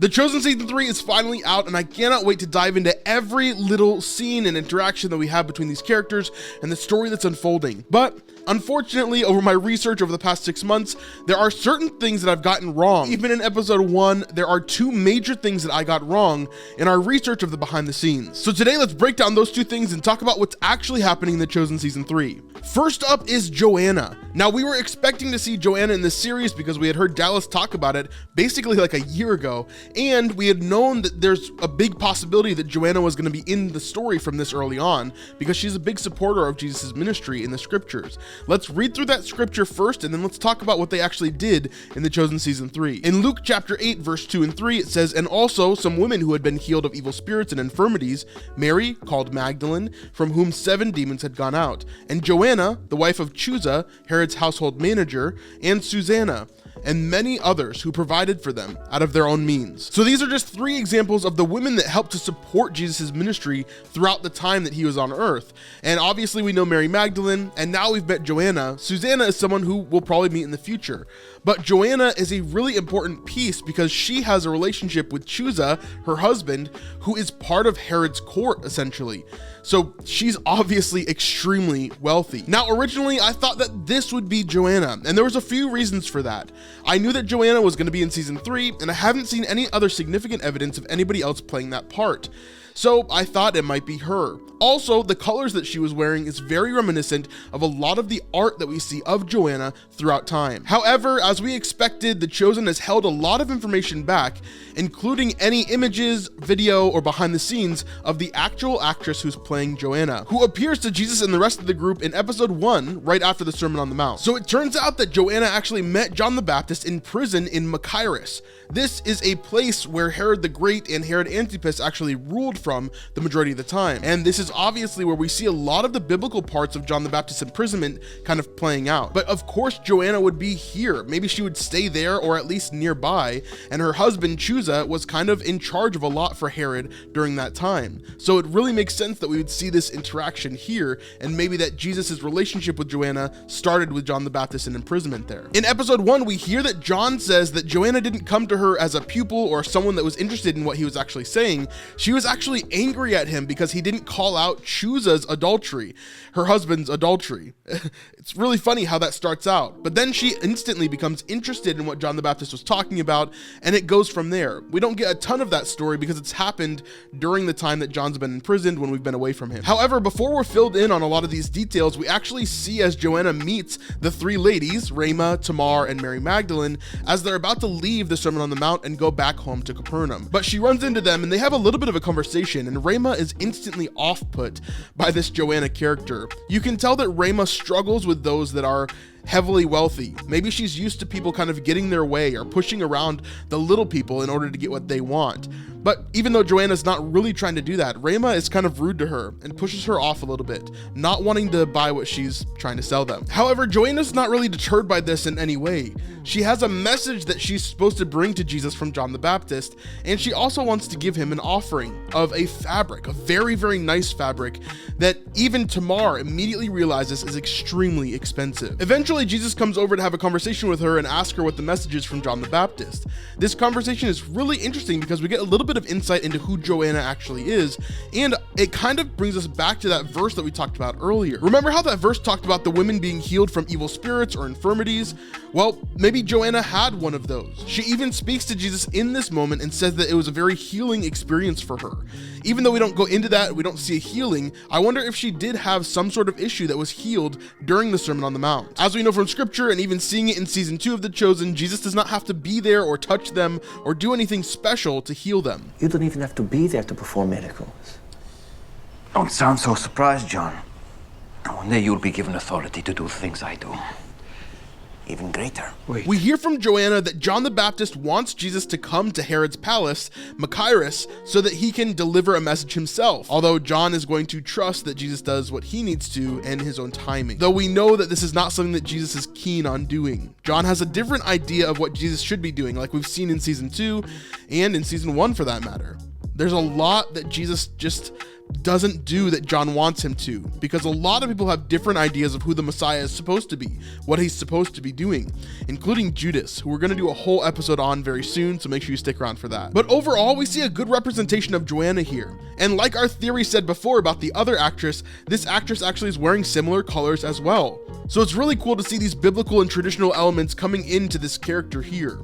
The Chosen Season 3 is finally out, and I cannot wait to dive into every little scene and interaction that we have between these characters and the story that's unfolding. But unfortunately, over my research over the past 6 months, there are certain things that I've gotten wrong. Even in episode 1, there are 2 major things that I got wrong in our research of the behind the scenes. So today, let's break down those 2 things and talk about what's actually happening in the Chosen Season 3. First up is Joanna. Now, we were expecting to see Joanna in this series because we had heard Dallas talk about it basically like a year ago, and we had known that there's a big possibility that Joanna was going to be in the story from this early on because she's a big supporter of Jesus' ministry in the scriptures. Let's read through that scripture first, and then let's talk about what they actually did in the Chosen Season 3. In Luke chapter 8, verse 2 and 3, it says, "And also some women who had been healed of evil spirits and infirmities, Mary, called Magdalene, from whom 7 demons had gone out, and Joanna, the wife of Chuza, Herod's household manager, and Susanna, and many others who provided for them out of their own means." So these are just 3 examples of the women that helped to support Jesus' ministry throughout the time that he was on earth. And obviously we know Mary Magdalene, and now we've met Joanna. Susanna is someone who we'll probably meet in the future. But Joanna is a really important piece because she has a relationship with Chuza, her husband, who is part of Herod's court, essentially. So she's obviously extremely wealthy. Now, originally, I thought that this would be Joanna, and there was a few reasons for that. I knew that Joanna was going to be in season 3, and I haven't seen any other significant evidence of anybody else playing that part. So I thought it might be her. Also, the colors that she was wearing is very reminiscent of a lot of the art that we see of Joanna throughout time. However, as we expected, The Chosen has held a lot of information back, including any images, video, or behind the scenes of the actual actress who's playing Joanna, who appears to Jesus and the rest of the group in episode 1, right after the Sermon on the Mount. So it turns out that Joanna actually met John the Baptist in prison in Jairus. This is a place where Herod the Great and Herod Antipas actually ruled from the majority of the time. And this is obviously where we see a lot of the biblical parts of John the Baptist's imprisonment kind of playing out. But of course, Joanna would be here. Maybe she would stay there or at least nearby. And her husband, Chuza, was kind of in charge of a lot for Herod during that time. So it really makes sense that we would see this interaction here, and maybe that Jesus' relationship with Joanna started with John the Baptist in imprisonment there. In episode 1, we hear that John says that Joanna didn't come to her as a pupil or someone that was interested in what he was actually saying. She was actually angry at him because he didn't call out Chuza's adultery, her husband's adultery. It's really funny how that starts out, but then she instantly becomes interested in what John the Baptist was talking about, and it goes from there. We don't get a ton of that story because it's happened during the time that John's been imprisoned when we've been away from him. However, before we're filled in on a lot of these details, we actually see as Joanna meets the 3 ladies, Rhema, Tamar, and Mary Magdalene, as they're about to leave the Sermon on the Mount and go back home to Capernaum. But she runs into them and they have a little bit of a conversation, and Rhema is instantly off-put by this Joanna character. You can tell that Rhema struggles with those that are heavily wealthy. Maybe she's used to people kind of getting their way or pushing around the little people in order to get what they want. But even though Joanna's not really trying to do that, Rhema is kind of rude to her and pushes her off a little bit, not wanting to buy what she's trying to sell them. However, Joanna's not really deterred by this in any way. She has a message that she's supposed to bring to Jesus from John the Baptist, and she also wants to give him an offering of a fabric, a very, very nice fabric that even Tamar immediately realizes is extremely expensive. Eventually, Jesus comes over to have a conversation with her and ask her what the message is from John the Baptist. This conversation is really interesting because we get a little bit of insight into who Joanna actually is, and it kind of brings us back to that verse that we talked about earlier. Remember how that verse talked about the women being healed from evil spirits or infirmities? Well, maybe Joanna had one of those. She even speaks to Jesus in this moment and says that it was a very healing experience for her. Even though we don't go into that, we don't see a healing, I wonder if she did have some sort of issue that was healed during the Sermon on the Mount. As we know from scripture, and even seeing it in season 2 of The Chosen, Jesus does not have to be there or touch them or do anything special to heal them. You don't even have to be there to perform miracles. Don't sound so surprised, John. One day you'll be given authority to do things I do. Even greater. We hear from Joanna that John the Baptist wants Jesus to come to Herod's palace, Jairus, so that he can deliver a message himself, although John is going to trust that Jesus does what he needs to in his own timing. Though we know that this is not something that Jesus is keen on doing. John has a different idea of what Jesus should be doing, like we've seen in season 2 and in season 1 for that matter. There's a lot that Jesus just doesn't do that John wants him to, because a lot of people have different ideas of who the Messiah is supposed to be, what he's supposed to be doing, including Judas, who we're going to do a whole episode on very soon, so make sure you stick around for that. But overall, we see a good representation of Joanna here, and like our theory said before about the other actress, this actress actually is wearing similar colors as well. So it's really cool to see these biblical and traditional elements coming into this character here.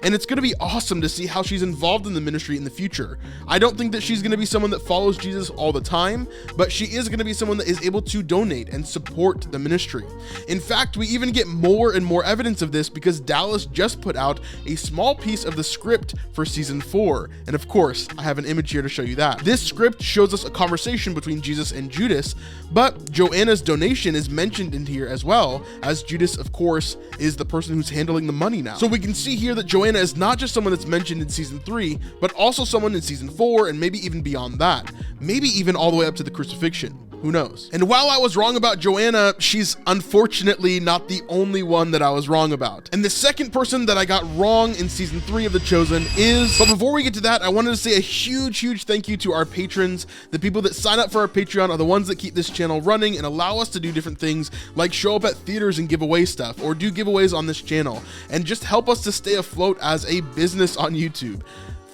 And it's going to be awesome to see how she's involved in the ministry in the future. I don't think that she's going to be someone that follows Jesus all the time, but she is going to be someone that is able to donate and support the ministry. In fact, we even get more and more evidence of this because Dallas just put out a small piece of the script for season 4. And of course, I have an image here to show you that. This script shows us a conversation between Jesus and Judas, but Joanna's donation is mentioned in here as well, as Judas, of course, is the person who's handling the money now. So we can see here that Joanna is not just someone that's mentioned in season 3, but also someone in season 4 and maybe even beyond that. Maybe even all the way up to the crucifixion. Who knows? And while I was wrong about Joanna, she's unfortunately not the only one that I was wrong about. And the second person that I got wrong in season 3 of The Chosen is... But before we get to that, I wanted to say a huge thank you to our patrons. The people that sign up for our Patreon are the ones that keep this channel running and allow us to do different things like show up at theaters and give away stuff, or do giveaways on this channel, and just help us to stay afloat as a business on YouTube.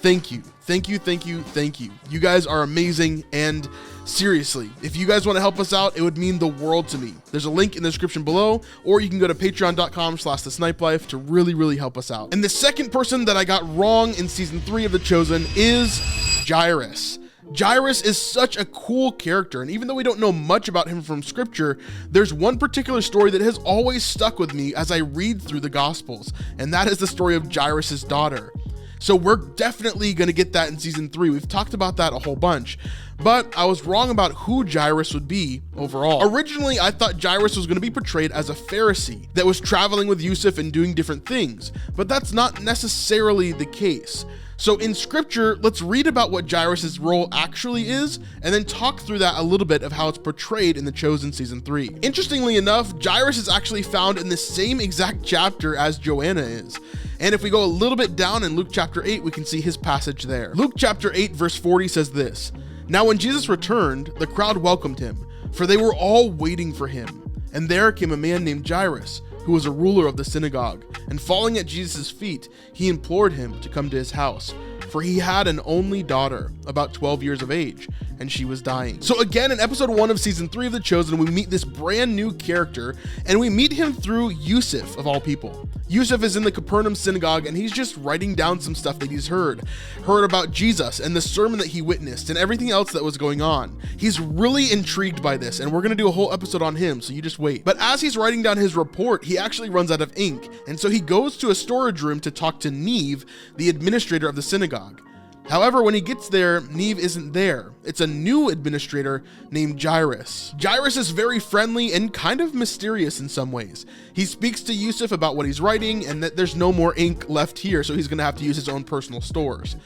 Thank you. Thank you. You guys are amazing, and seriously, if you guys want to help us out, it would mean the world to me. There's a link in the description below, or you can go to patreon.com/thesnipelife to really help us out. And the second person that I got wrong in season 3 of The Chosen is Jairus. Jairus is such a cool character, and even though we don't know much about him from scripture, there's one particular story that has always stuck with me as I read through the Gospels, and that is the story of Jairus' daughter. So we're definitely going to get that in season 3. We've talked about that a whole bunch, but I was wrong about who Jairus would be overall. Originally, I thought Jairus was going to be portrayed as a Pharisee that was traveling with Yusuf and doing different things, but that's not necessarily the case. So in scripture, let's read about what Jairus' role actually is, and then talk through that a little bit of how it's portrayed in The Chosen season 3. Interestingly enough, Jairus is actually found in the same exact chapter as Joanna is. And if we go a little bit down in Luke chapter 8, we can see his passage there. Luke chapter 8 verse 40 says this: "Now when Jesus returned, the crowd welcomed him, for they were all waiting for him. And there came a man named Jairus, who was a ruler of the synagogue. And falling at Jesus' feet, he implored him to come to his house, for he had an only daughter, about 12 years of age, and she was dying." So again, in episode 1 of season 3 of The Chosen, we meet this brand new character, and we meet him through Yusuf, of all people. Yusuf is in the Capernaum synagogue, and he's just writing down some stuff that he's heard about Jesus and the sermon that he witnessed and everything else that was going on. He's really intrigued by this, and we're going to do a whole episode on him, so you just wait. But as he's writing down his report, he actually runs out of ink, and so he goes to a storage room to talk to Neve, the administrator of the synagogue. However, when he gets there, Neve isn't there. It's a new administrator named Jairus. Jairus is very friendly and kind of mysterious in some ways. He speaks to Yusuf about what he's writing and that there's no more ink left here, so he's going to have to use his own personal stores.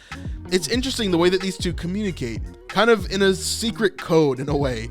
It's interesting the way that these two communicate, kind of in a secret code in a way.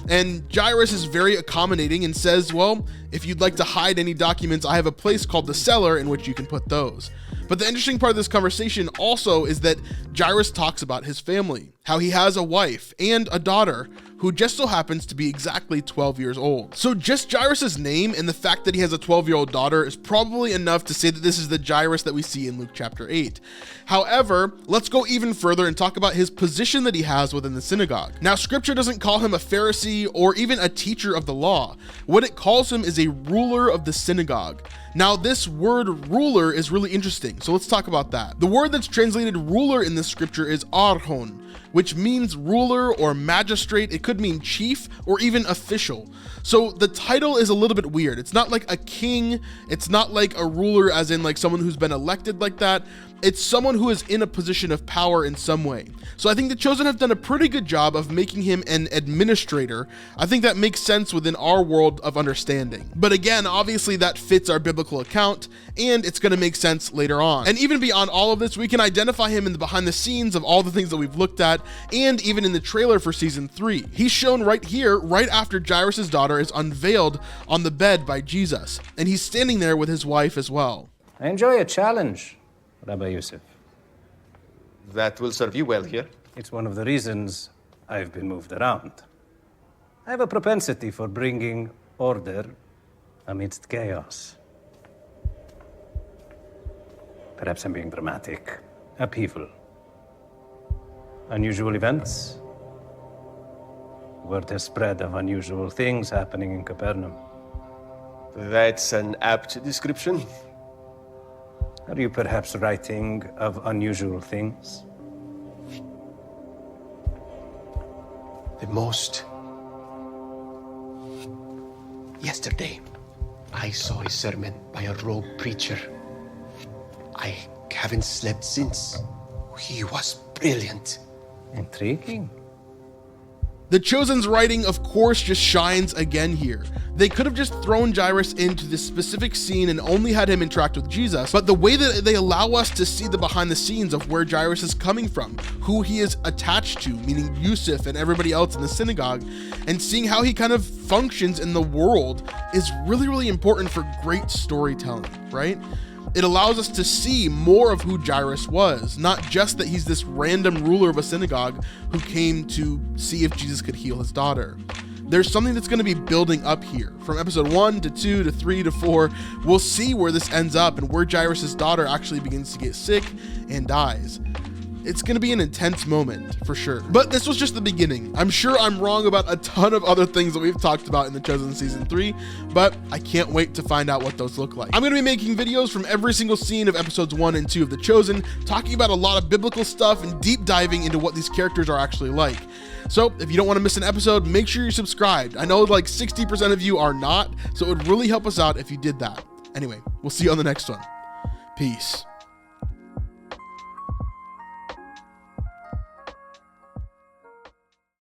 And Jairus is very accommodating and says, well, if you'd like to hide any documents, I have a place called the cellar in which you can put those. But the interesting part of this conversation also is that Jairus talks about his family, how he has a wife and a daughter who just so happens to be exactly 12 years old. So just Jairus' name and the fact that he has a 12-year-old daughter is probably enough to say that this is the Jairus that we see in Luke chapter 8. However, let's go even further and talk about his position that he has within the synagogue. Now, scripture doesn't call him a Pharisee or even a teacher of the law. What it calls him is a ruler of the synagogue. Now, this word ruler is really interesting, so let's talk about that. The word that's translated ruler in this scripture is archon, which means ruler or magistrate. It could mean chief or even official. So the title is a little bit weird. It's not like a king. It's not like a ruler as in like someone who's been elected like that. It's someone who is in a position of power in some way. So I think The Chosen have done a pretty good job of making him an administrator. I think that makes sense within our world of understanding. But again, obviously that fits our biblical account, and it's going to make sense later on. And even beyond all of this, we can identify him in the behind the scenes of all the things that we've looked at, and even in the trailer for season 3. He's shown right here, right after Jairus' daughter is unveiled on the bed by Jesus, and he's standing there with his wife as well. I enjoy a challenge, Rabbi Yusuf. That will serve you well here. It's one of the reasons I've been moved around. I have a propensity for bringing order amidst chaos. Perhaps I'm being dramatic. Upheaval. Unusual events. Word has spread of unusual things happening in Capernaum. That's an apt description. Are you perhaps writing of unusual things? The most. Yesterday, I saw a sermon by a rogue preacher. I haven't slept since. He was brilliant. Intriguing. The Chosen's writing, of course, just shines again here. They could have just thrown Jairus into this specific scene and only had him interact with Jesus, but the way that they allow us to see the behind the scenes of where Jairus is coming from, who he is attached to, meaning Yusuf and everybody else in the synagogue, and seeing how he kind of functions in the world is really, really important for great storytelling, right? It allows us to see more of who Jairus was, not just that he's this random ruler of a synagogue who came to see if Jesus could heal his daughter. There's something that's going to be building up here. From episode 1 to 2 to 3 to 4, we'll see where this ends up and where Jairus' daughter actually begins to get sick and dies. It's going to be an intense moment for sure. But this was just the beginning. I'm sure I'm wrong about a ton of other things that we've talked about in The Chosen Season 3, but I can't wait to find out what those look like. I'm going to be making videos from every single scene of episodes 1 and 2 of The Chosen, talking about a lot of biblical stuff and deep diving into what these characters are actually like. So if you don't want to miss an episode, make sure you're subscribed. I know like 60% of you are not, so it would really help us out if you did that. Anyway, we'll see you on the next one. Peace.